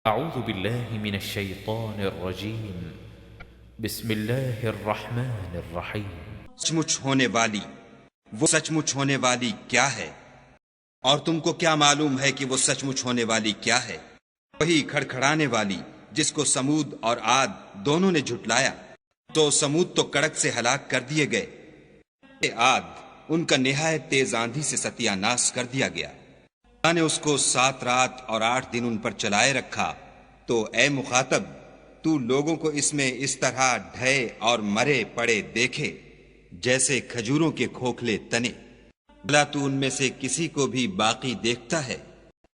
أعوذ بالله من الشيطان الرجيم بسم الله الرحمن الرحيم سچمچ ہونے والی، وہ سچمچ ہونے والی کیا ہے؟ اور تم کو کیا معلوم ہے کہ وہ سچمچ ہونے والی کیا ہے؟ وہی کھڑکھڑانے والی جس کو سمود اور عاد دونوں نے جھٹلایا، تو سمود تو کڑک سے ہلاک کر دیے گئے، عاد ان کا نہایت تیز آندھی سے ستیہ ناش کر دیا گیا۔ اللہ نے اس کو 7 رات اور 8 دن ان پر چلائے رکھا، تو اے مخاطب تو لوگوں کو اس میں اس طرح ڈھے اور مرے پڑے دیکھے جیسے کھجوروں کے کھوکھلے تنے۔ بھلا تو ان میں سے کسی کو بھی باقی دیکھتا ہے؟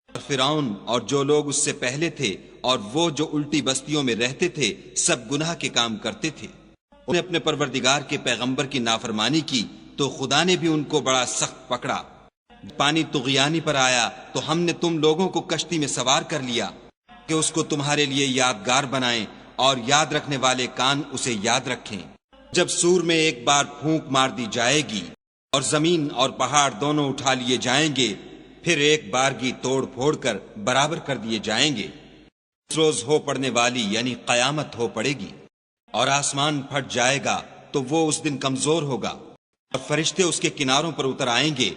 اور فرعون اور جو لوگ اس سے پہلے تھے اور وہ جو الٹی بستیوں میں رہتے تھے سب گناہ کے کام کرتے تھے۔ انہوں نے اپنے پروردگار کے پیغمبر کی نافرمانی کی تو خدا نے بھی ان کو بڑا سخت پکڑا۔ پانی طغیانی پر آیا تو ہم نے تم لوگوں کو کشتی میں سوار کر لیا کہ اس کو تمہارے لیے یادگار بنائیں اور یاد رکھنے والے کان اسے یاد رکھیں۔ جب سور میں ایک بار پھونک مار دی جائے گی اور زمین اور پہاڑ دونوں اٹھا لیے جائیں گے، پھر ایک بارگی توڑ پھوڑ کر برابر کر دیے جائیں گے۔ اس روز ہو پڑنے والی یعنی قیامت ہو پڑے گی، اور آسمان پھٹ جائے گا تو وہ اس دن کمزور ہوگا، اور فرشتے اس کے کناروں پر اتر آئیں گے،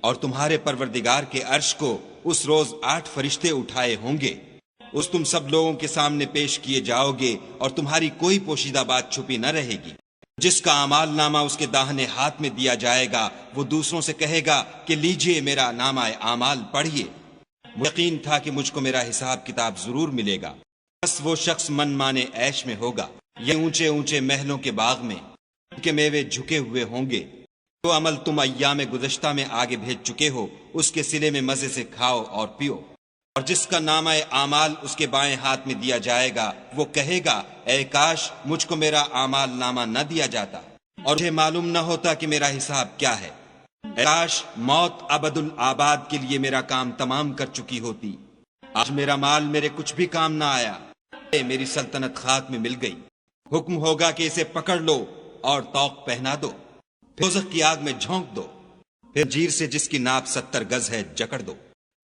اور تمہارے پروردگار کے عرش کو اس روز 8 فرشتے اٹھائے ہوں گے۔ اس تم سب لوگوں کے سامنے پیش کیے جاؤ گے اور تمہاری کوئی پوشیدہ بات چھپی نہ رہے گی۔ جس کا اعمال نامہ اس کے داہنے ہاتھ میں دیا جائے گا وہ دوسروں سے کہے گا کہ لیجئے میرا نامہ اعمال پڑھیے، یقین تھا کہ مجھ کو میرا حساب کتاب ضرور ملے گا۔ بس وہ شخص من مانے عیش میں ہوگا، یہ اونچے اونچے محلوں کے باغ میں، ان کے میوے جھکے ہوئے ہوں گے۔ جو عمل تم ایام گزشتہ میں آگے بھیج چکے ہو اس کے صلے میں مزے سے کھاؤ اور پیو۔ اور جس کا نامہ اعمال اس کے بائیں ہاتھ میں دیا جائے گا وہ کہے گا اے کاش مجھ کو میرا اعمال نامہ نہ دیا جاتا اور مجھے معلوم نہ ہوتا کہ میرا حساب کیا ہے۔ اے کاش موت ابد الآباد کے لیے میرا کام تمام کر چکی ہوتی۔ آج میرا مال میرے کچھ بھی کام نہ آیا، میری سلطنت خاک میں مل گئی۔ حکم ہوگا کہ اسے پکڑ لو اور طوق پہنا دو، دوزخ کی آگ میں جھونک دو، پھر زنجیر سے جس کی ناپ 70 گز ہے جکڑ دو۔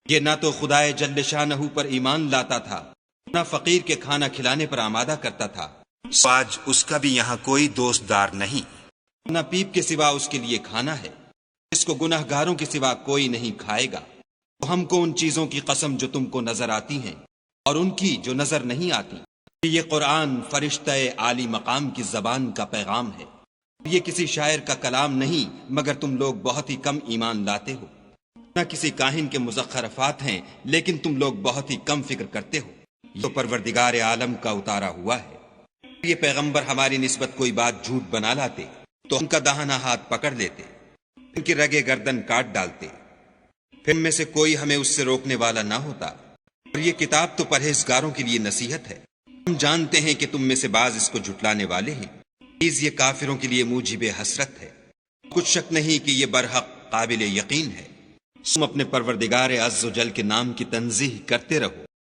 یہ نہ تو خدائے جل شانہ پر ایمان لاتا تھا، نہ فقیر کے کھانا کھلانے پر آمادہ کرتا تھا، آج اس کا بھی یہاں کوئی دوست دار نہیں، نہ پیپ کے سوا اس کے لیے کھانا ہے، اس کو گناہ گاروں کے سوا کوئی نہیں کھائے گا۔ تو ہم کو ان چیزوں کی قسم جو تم کو نظر آتی ہیں اور ان کی جو نظر نہیں آتی۔ یہ قرآن فرشتہ عالی مقام کی زبان کا پیغام ہے، یہ کسی شاعر کا کلام نہیں، مگر تم لوگ بہت ہی کم ایمان لاتے ہو۔ نہ کسی کاہن کے مزخرفات ہیں لیکن تم لوگ بہت ہی کم فکر کرتے ہو۔ یہ پروردگار عالم کا اتارا ہوا ہے۔ یہ پیغمبر ہماری نسبت کوئی بات جھوٹ بنا لاتے تو ان کا داہنا ہاتھ پکڑ لیتے، ان کی رگے گردن کاٹ ڈالتے، پھر ان میں سے کوئی ہمیں اس سے روکنے والا نہ ہوتا۔ اور یہ کتاب تو پرہیزگاروں کے لیے نصیحت ہے۔ ہم جانتے ہیں کہ تم میں سے بعض اس کو جھٹلانے والے ہیں، یہ کافروں کے لیے موجب حسرت ہے۔ کچھ شک نہیں کہ یہ برحق قابل یقین ہے۔ تم اپنے پروردگار عز و جل کے نام کی تنزیہ کرتے رہو۔